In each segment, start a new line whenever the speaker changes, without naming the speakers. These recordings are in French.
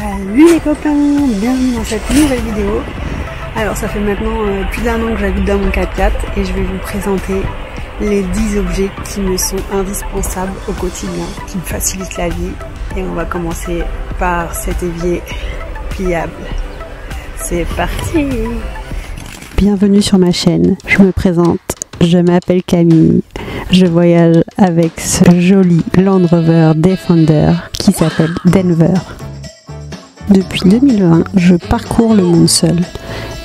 Salut les copains, bienvenue dans cette nouvelle vidéo. Alors ça fait maintenant plus d'1 an que j'habite dans mon 4x4 et je vais vous présenter les 10 objets qui me sont indispensables au quotidien, qui me facilitent la vie. Et on va commencer par cet évier pliable. C'est parti! Bienvenue sur ma chaîne, je me présente, je m'appelle Camille. Je voyage avec ce joli Land Rover Defender qui s'appelle Denver. Depuis 2020, je parcours le monde seul.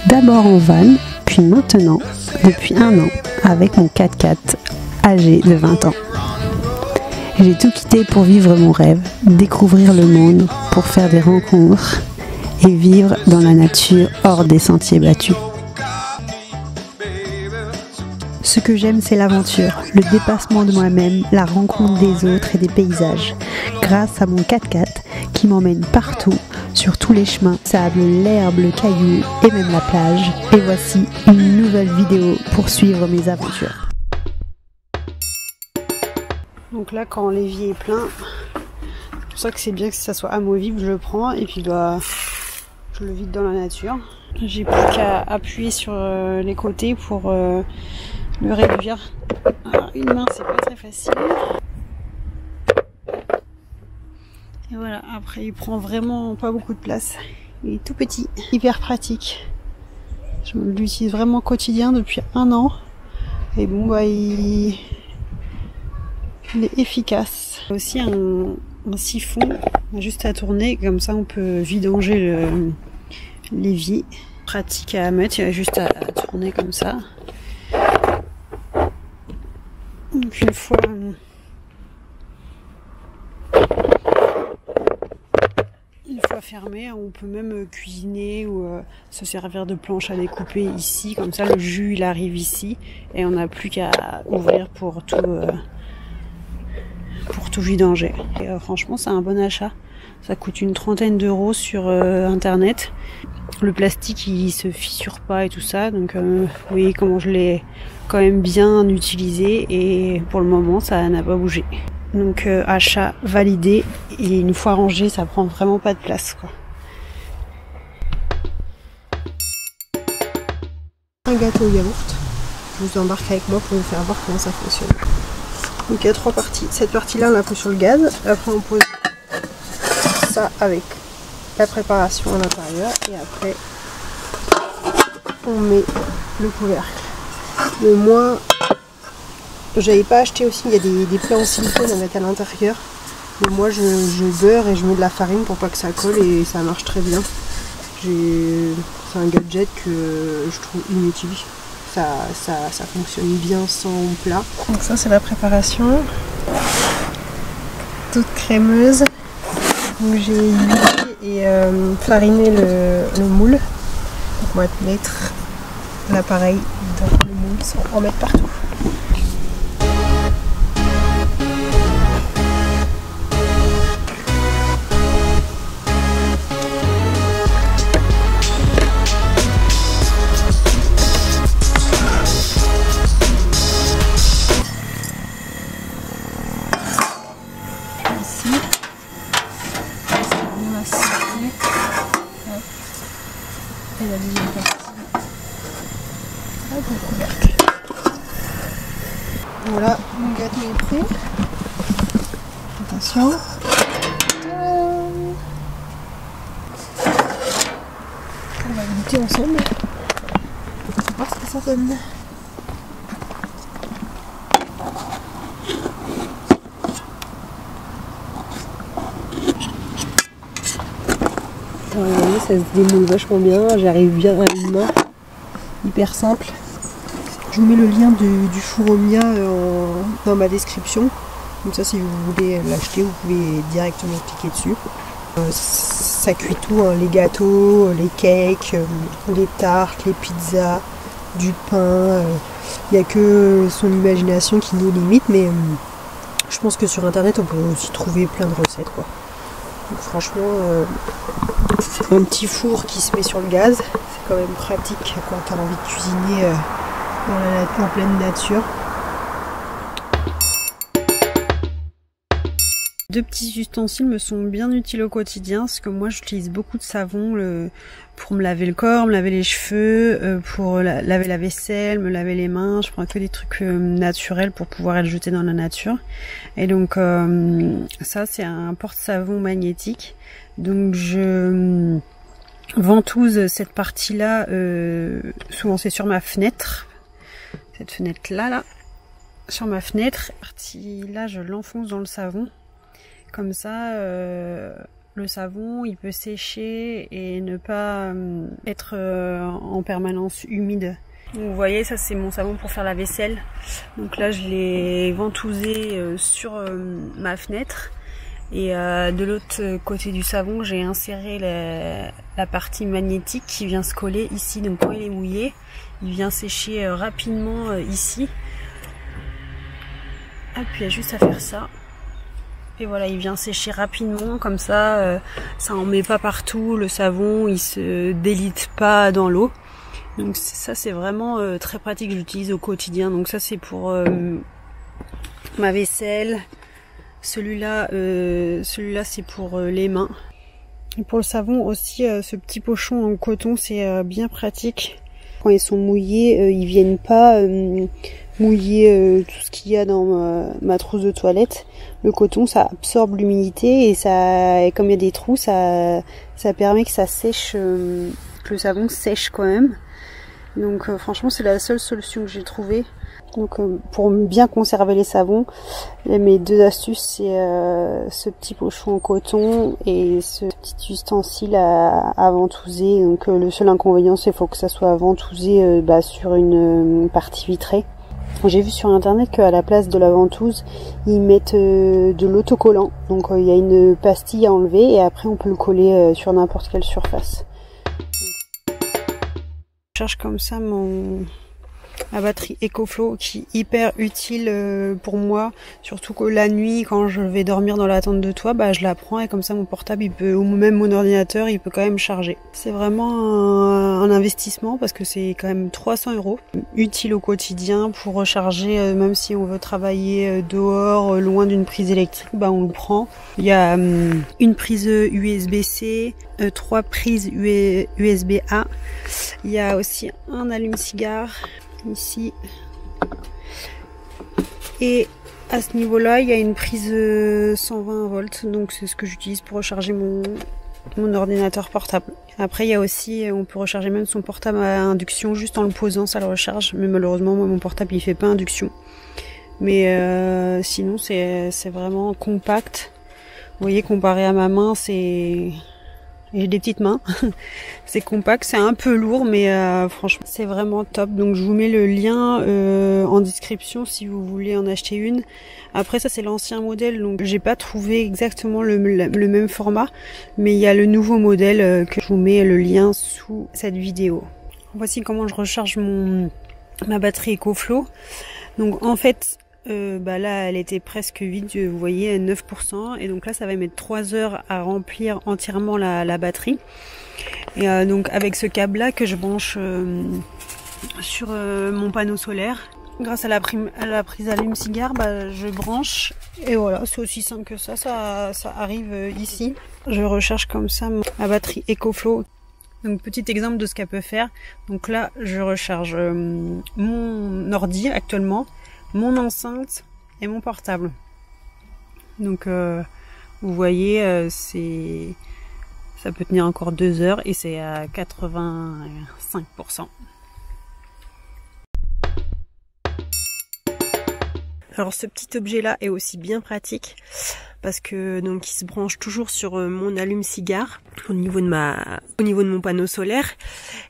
D'abord en van, puis maintenant, depuis 1 an, avec mon 4x4 âgé de 20 ans. J'ai tout quitté pour vivre mon rêve, découvrir le monde, pour faire des rencontres et vivre dans la nature hors des sentiers battus. Ce que j'aime, c'est l'aventure, le dépassement de moi-même, la rencontre des autres et des paysages. Grâce à mon 4x4 qui m'emmène partout, sur tous les chemins, sable, l'herbe, le caillou et même la plage. Et voici une nouvelle vidéo pour suivre mes aventures. Donc là, quand l'évier est plein, c'est pour ça que c'est bien que ça soit amovible, je le prends et puis je le vide dans la nature. J'ai plus qu'à appuyer sur les côtés pour le réduire. Alors, une main, c'est pas très facile. Et voilà, après il prend vraiment pas beaucoup de place. Il est tout petit, hyper pratique. Je l'utilise vraiment au quotidien depuis 1 an. Et bon bah il est efficace. Il y a aussi un siphon juste à tourner, comme ça on peut vidanger l'évier. Pratique à mettre, il y a juste à tourner comme ça. Donc une fois fermé, on peut même cuisiner ou se servir de planche à découper ici, comme ça le jus il arrive ici et on n'a plus qu'à ouvrir pour tout vidanger. Et franchement c'est un bon achat, ça coûte une 30aine d'euros sur internet. Le plastique il se fissure pas et tout ça, donc vous voyez comment je l'ai quand même bien utilisé et pour le moment ça n'a pas bougé. Donc achat validé et une fois rangé ça prend vraiment pas de place quoi. Un gâteau au yaourt, je vous embarque avec moi pour vous faire voir comment ça fonctionne. Donc il y a 3 parties, cette partie là on la pose sur le gaz, après on pose ça avec la préparation à l'intérieur et après on met le couvercle. Mais moi j'avais pas acheté aussi, il y a des plats en silicone à mettre à l'intérieur. Mais moi je beurre et je mets de la farine pour pas que ça colle et ça marche très bien. C'est un gadget que je trouve inutile. Ça fonctionne bien sans plat. Donc ça c'est la préparation. Toute crémeuse. Donc j'ai huilé et fariné le moule. Donc on va mettre l'appareil dans le moule sans en mettre partout. Et la deuxième partie, hop, le couvercle. Voilà, mon gâteau est prêt. Attention. On va goûter ensemble. On va voir ce que ça donne. Vous voyez, ça se démoule vachement bien, j'arrive bien à une main, hyper simple. Je vous mets le lien du four au mia dans ma description, comme ça si vous voulez l'acheter vous pouvez directement cliquer dessus. Ça cuit tout, hein, les gâteaux, les cakes, les tartes, les pizzas, du pain, il n'y a que son imagination qui nous limite, mais je pense que sur internet on peut aussi trouver plein de recettes quoi. Donc franchement, un petit four qui se met sur le gaz, c'est quand même pratique quand tu as envie de cuisiner en pleine nature. deux petits ustensiles me sont bien utiles au quotidien, parce que moi j'utilise beaucoup de savon pour me laver le corps, me laver les cheveux, pour laver la vaisselle, me laver les mains. Je prends que des trucs naturels pour pouvoir le jeter dans la nature. Et donc ça c'est un porte-savon magnétique. Donc je ventouse cette partie-là, souvent c'est sur ma fenêtre. Cette fenêtre-là, sur ma fenêtre. Cette partie-là, je l'enfonce dans le savon. Comme ça, le savon, il peut sécher et ne pas être en permanence humide. Donc, vous voyez, ça c'est mon savon pour faire la vaisselle. Donc là, je l'ai ventousé sur ma fenêtre. Et de l'autre côté du savon, j'ai inséré la partie magnétique qui vient se coller ici. Donc quand il est mouillé, il vient sécher rapidement ici. Et puis il y a juste à faire ça. Et voilà, il vient sécher rapidement, comme ça, ça en met pas partout, le savon, il se délite pas dans l'eau. Donc ça c'est vraiment très pratique, j'utilise au quotidien. Donc ça c'est pour ma vaisselle. Celui-là c'est pour les mains. Et pour le savon aussi, ce petit pochon en coton, c'est bien pratique. Quand ils sont mouillés, ils viennent pas mouiller tout ce qu'il y a dans ma trousse de toilette. Le coton, ça absorbe l'humidité et comme il y a des trous, ça permet que ça sèche, que le savon sèche quand même. Donc franchement, c'est la seule solution que j'ai trouvée. Donc pour bien conserver les savons, mes deux astuces, c'est ce petit pochon en coton et ce petit ustensile à ventouser. Donc le seul inconvénient, c'est qu'il faut que ça soit ventousé sur une partie vitrée. J'ai vu sur internet qu'à la place de la ventouse, ils mettent de l'autocollant. Donc il y a une pastille à enlever et après on peut le coller sur n'importe quelle surface. Je charge comme ça ma batterie EcoFlow qui est hyper utile pour moi, surtout que la nuit quand je vais dormir dans la tente de toit, je la prends et comme ça mon portable il peut, ou même mon ordinateur, il peut quand même charger. C'est vraiment un investissement parce que c'est quand même 300 €, utile au quotidien pour recharger, même si on veut travailler dehors, loin d'une prise électrique, on le prend. Il y a une prise USB-C, 3 prises USB-A, il y a aussi un allume-cigare ici, et à ce niveau là il y a une prise 120 volts, donc c'est ce que j'utilise pour recharger mon ordinateur portable. Après il y a aussi, on peut recharger même son portable à induction juste en le posant, ça le recharge, mais malheureusement moi mon portable il fait pas induction, mais sinon c'est vraiment compact. Vous voyez, comparé à ma main, j'ai des petites mains, c'est compact, c'est un peu lourd, mais franchement c'est vraiment top. Donc je vous mets le lien en description si vous voulez en acheter une. Après ça c'est l'ancien modèle, donc j'ai pas trouvé exactement le même format, mais il y a le nouveau modèle que je vous mets le lien sous cette vidéo. Voici comment je recharge ma batterie EcoFlow. Donc en fait là elle était presque vide, vous voyez, à 9%, et donc là ça va mettre 3 heures à remplir entièrement la batterie. Et donc avec ce câble là que je branche sur mon panneau solaire, grâce à la prise allume-cigare, je branche et voilà, c'est aussi simple que ça arrive ici. Je recharge comme ça ma batterie EcoFlow. Donc petit exemple de ce qu'elle peut faire. Donc là je recharge mon ordi actuellement, mon enceinte et mon portable. Donc vous voyez, ça peut tenir encore 2 heures et c'est à 85%. Alors ce petit objet là est aussi bien pratique parce que donc il se branche toujours sur mon allume-cigare au niveau de mon panneau solaire,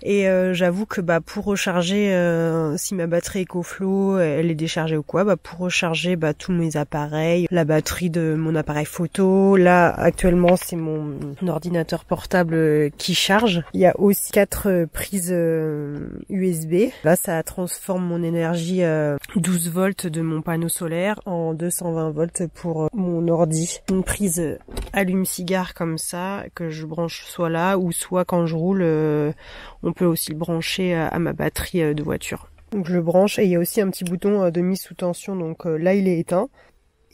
et j'avoue que pour recharger, si ma batterie EcoFlow elle est déchargée ou quoi, pour recharger tous mes appareils, la batterie de mon appareil photo, là actuellement c'est mon ordinateur portable qui charge. Il y a aussi 4 prises USB. Là ça transforme mon énergie 12 volts de mon panneau solaire en 220 volts pour mon ordi. Une prise allume-cigare comme ça que je branche soit là ou soit quand je roule, on peut aussi le brancher à ma batterie de voiture. Donc je le branche et il y a aussi un petit bouton de mise sous tension, donc là il est éteint.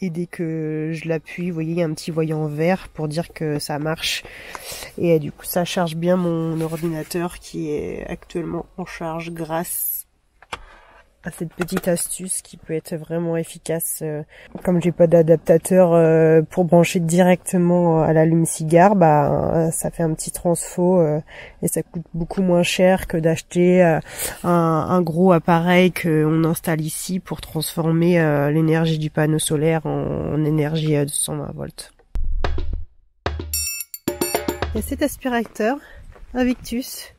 Et dès que je l'appuie, vous voyez, il y a un petit voyant vert pour dire que ça marche. Et du coup, ça charge bien mon ordinateur qui est actuellement en charge grâce à cette petite astuce qui peut être vraiment efficace. Comme j'ai pas d'adaptateur pour brancher directement à l'allume-cigare, bah ça fait un petit transfo et ça coûte beaucoup moins cher que d'acheter un gros appareil qu'on installe ici pour transformer l'énergie du panneau solaire en énergie de 120 volts. Il y a cet aspirateur Invictus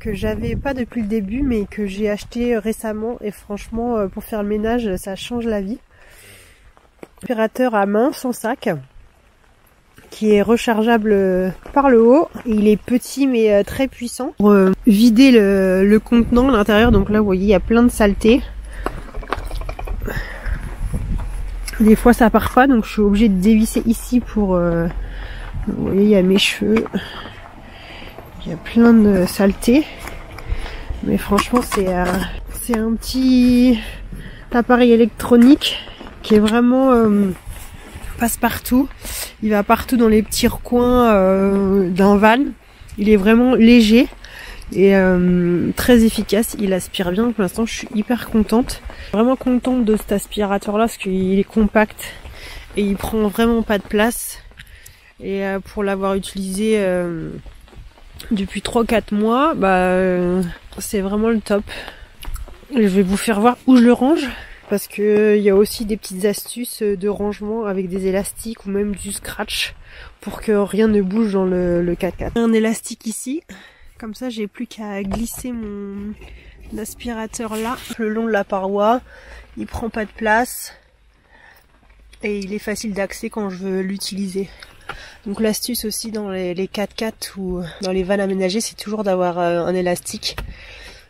que j'avais pas depuis le début mais que j'ai acheté récemment et franchement pour faire le ménage ça change la vie. Aspirateur à main sans sac qui est rechargeable par le haut. Il est petit mais très puissant pour vider le contenant à l'intérieur. Donc là vous voyez il y a plein de saleté. Des fois ça part pas donc je suis obligée de dévisser ici pour vous voyez il y a mes cheveux. Il y a plein de saleté, mais franchement c'est un petit appareil électronique qui est vraiment passe-partout. Il va partout dans les petits recoins d'un van. Il est vraiment léger et très efficace. Il aspire bien. Pour l'instant, je suis hyper contente. Vraiment contente de cet aspirateur-là parce qu'il est compact et il prend vraiment pas de place. Et pour l'avoir utilisé depuis 3-4 mois, c'est vraiment le top. Je vais vous faire voir où je le range parce que il y a aussi des petites astuces de rangement avec des élastiques ou même du scratch pour que rien ne bouge dans le 4x4. Un élastique ici, comme ça j'ai plus qu'à glisser mon aspirateur là le long de la paroi. Il prend pas de place et il est facile d'accès quand je veux l'utiliser. Donc l'astuce aussi dans les 4x4 ou dans les vannes aménagées, c'est toujours d'avoir un élastique,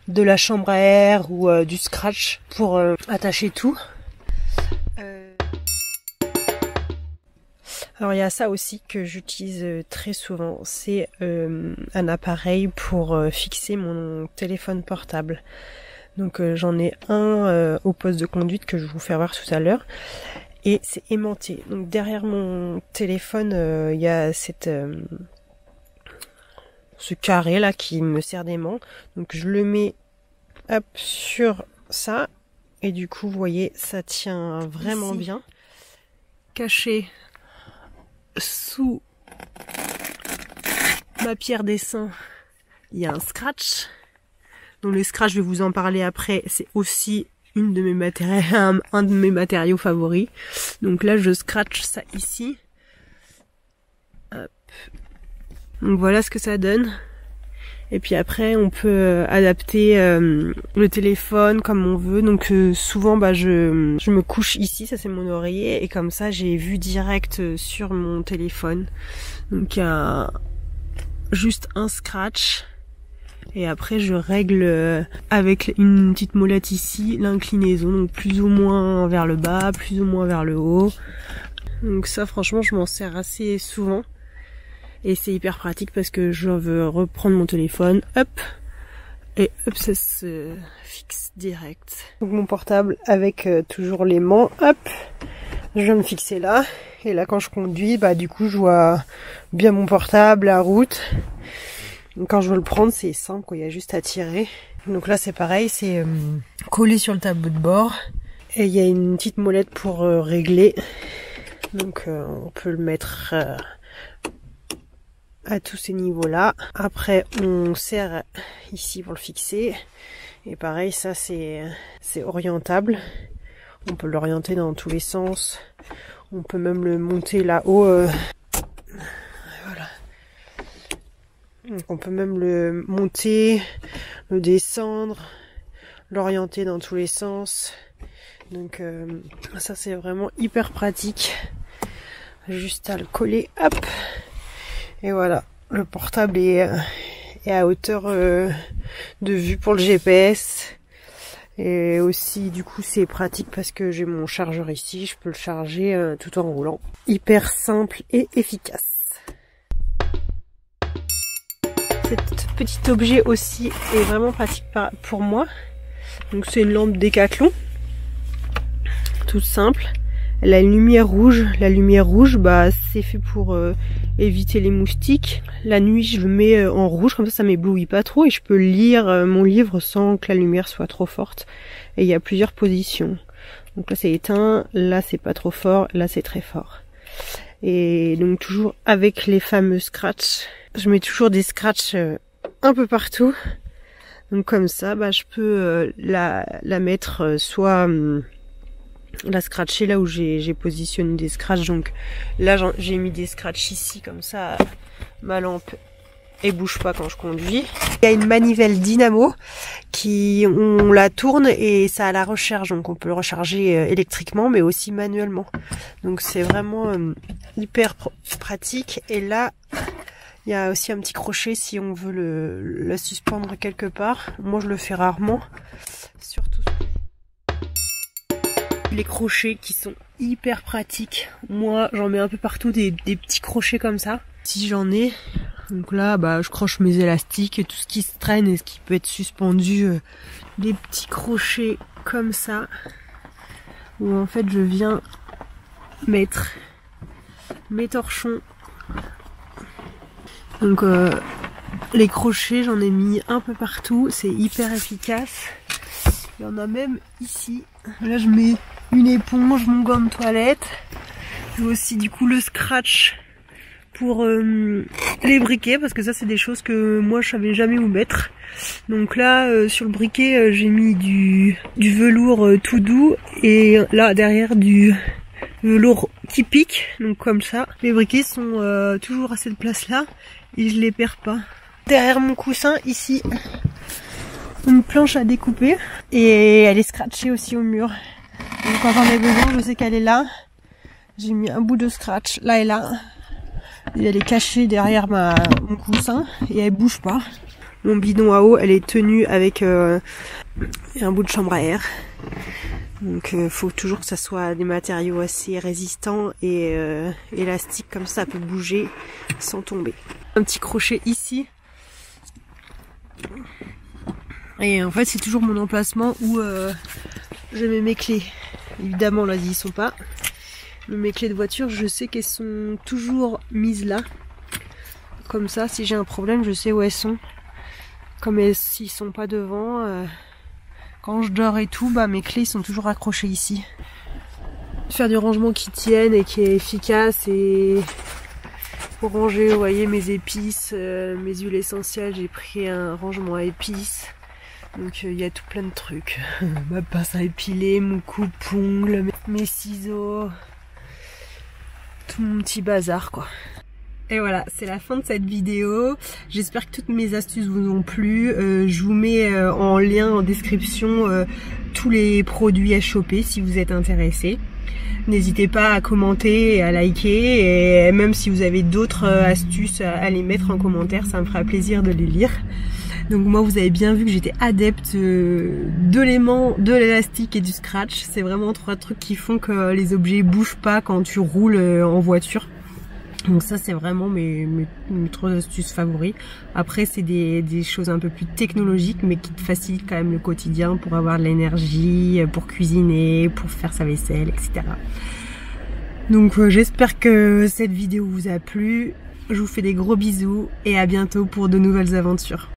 de la chambre à air ou du scratch pour attacher tout. Alors il y a ça aussi que j'utilise très souvent, c'est un appareil pour fixer mon téléphone portable. Donc j'en ai un au poste de conduite que je vais vous faire voir tout à l'heure. Et c'est aimanté. Donc derrière mon téléphone, il y a ce carré là qui me sert d'aimant. Donc je le mets hop sur ça. Et du coup, vous voyez, ça tient vraiment bien. Caché sous ma pierre dessin, il y a un scratch. Donc le scratch, je vais vous en parler après, c'est aussi un de mes matériaux favoris. Donc là je scratch ça ici. Hop. Donc voilà ce que ça donne. Et puis après on peut adapter le téléphone comme on veut. Donc souvent je me couche ici, ça c'est mon oreiller, et comme ça j'ai vue direct sur mon téléphone. Donc il y a juste un scratch. Et après je règle avec une petite molette ici l'inclinaison, donc plus ou moins vers le bas, plus ou moins vers le haut. Donc ça franchement je m'en sers assez souvent. Et c'est hyper pratique parce que je veux reprendre mon téléphone, hop, et hop ça se fixe direct. Donc mon portable avec toujours l'aimant, hop, je vais me fixer là. Et là quand je conduis, du coup je vois bien mon portable, la route. Quand je veux le prendre, c'est simple, quoi. Il y a juste à tirer. Donc là, c'est pareil, c'est collé sur le tableau de bord. Et il y a une petite molette pour régler. Donc on peut le mettre à tous ces niveaux-là. Après, on serre ici pour le fixer. Et pareil, ça c'est orientable. On peut l'orienter dans tous les sens. On peut même le monter là-haut. Voilà. Donc on peut même le monter, le descendre, l'orienter dans tous les sens. Donc ça c'est vraiment hyper pratique. Juste à le coller, hop. Et voilà, le portable est à hauteur de vue pour le GPS. Et aussi du coup c'est pratique parce que j'ai mon chargeur ici, je peux le charger tout en roulant. Hyper simple et efficace. Cet petit objet aussi est vraiment pratique pour moi. Donc c'est une lampe Décathlon, toute simple. Elle a une lumière rouge. La lumière rouge, bah c'est fait pour éviter les moustiques. La nuit, je le mets en rouge, comme ça m'éblouit pas trop et je peux lire mon livre sans que la lumière soit trop forte. Et il y a plusieurs positions. Donc là c'est éteint, là c'est pas trop fort, là c'est très fort. Et donc toujours avec les fameux scratchs. Je mets toujours des scratchs un peu partout. Donc comme ça, bah je peux la mettre soit la scratcher là où j'ai positionné des scratchs. Donc là j'ai mis des scratchs ici comme ça, ma lampe elle bouge pas quand je conduis. Il y a une manivelle dynamo qui on la tourne et ça a la recharge, donc on peut le recharger électriquement mais aussi manuellement. Donc c'est vraiment hyper pratique. Et là il y a aussi un petit crochet si on veut la suspendre quelque part. Moi je le fais rarement. Surtout les crochets qui sont hyper pratiques. Moi j'en mets un peu partout des petits crochets comme ça. Si j'en ai. Donc là bah je croche mes élastiques et tout ce qui se traîne et ce qui peut être suspendu. Des petits crochets comme ça. Où en fait je viens mettre mes torchons. Donc les crochets j'en ai mis un peu partout, c'est hyper efficace. Il y en a même ici. Là je mets une éponge, mon gant de toilette. J'ai aussi du coup le scratch pour les briquets parce que ça c'est des choses que moi je savais jamais où mettre. Donc là sur le briquet j'ai mis du velours tout doux et là derrière du velours qui pique, donc comme ça. Les briquets sont toujours à cette place là et je les perds pas. Derrière mon coussin ici, une planche à découper et elle est scratchée aussi au mur. Donc quand j'en ai besoin, je sais qu'elle est là. J'ai mis un bout de scratch là et là. Et elle est cachée derrière mon coussin et elle bouge pas. Mon bidon à eau, elle est tenue avec un bout de chambre à air. Donc faut toujours que ça soit des matériaux assez résistants et élastiques, comme ça peut bouger sans tomber. Un petit crochet ici. Et en fait c'est toujours mon emplacement où je mets mes clés. Évidemment là ils y sont pas. Mais mes clés de voiture je sais qu'elles sont toujours mises là. Comme ça si j'ai un problème je sais où elles sont. Comme s'ils sont pas devant. Quand je dors et tout, bah mes clés sont toujours accrochées ici. Faire du rangement qui tienne et qui est efficace et pour ranger, vous voyez, mes épices, mes huiles essentielles, j'ai pris un rangement à épices. Donc il y a tout plein de trucs. Ma pince à épiler, mon coupe-ongles, mes ciseaux, tout mon petit bazar quoi. Et voilà, c'est la fin de cette vidéo. J'espère que toutes mes astuces vous ont plu. Je vous mets en lien en description tous les produits à choper si vous êtes intéressés. N'hésitez pas à commenter et à liker. Et même si vous avez d'autres astuces à les mettre en commentaire, ça me fera plaisir de les lire. Donc moi vous avez bien vu que j'étais adepte de l'aimant, de l'élastique et du scratch. C'est vraiment 3 trucs qui font que les objets bougent pas quand tu roules en voiture. Donc ça c'est vraiment mes 3 astuces favoris. Après c'est des choses un peu plus technologiques mais qui te facilitent quand même le quotidien pour avoir de l'énergie, pour cuisiner, pour faire sa vaisselle, etc. Donc j'espère que cette vidéo vous a plu. Je vous fais des gros bisous et à bientôt pour de nouvelles aventures.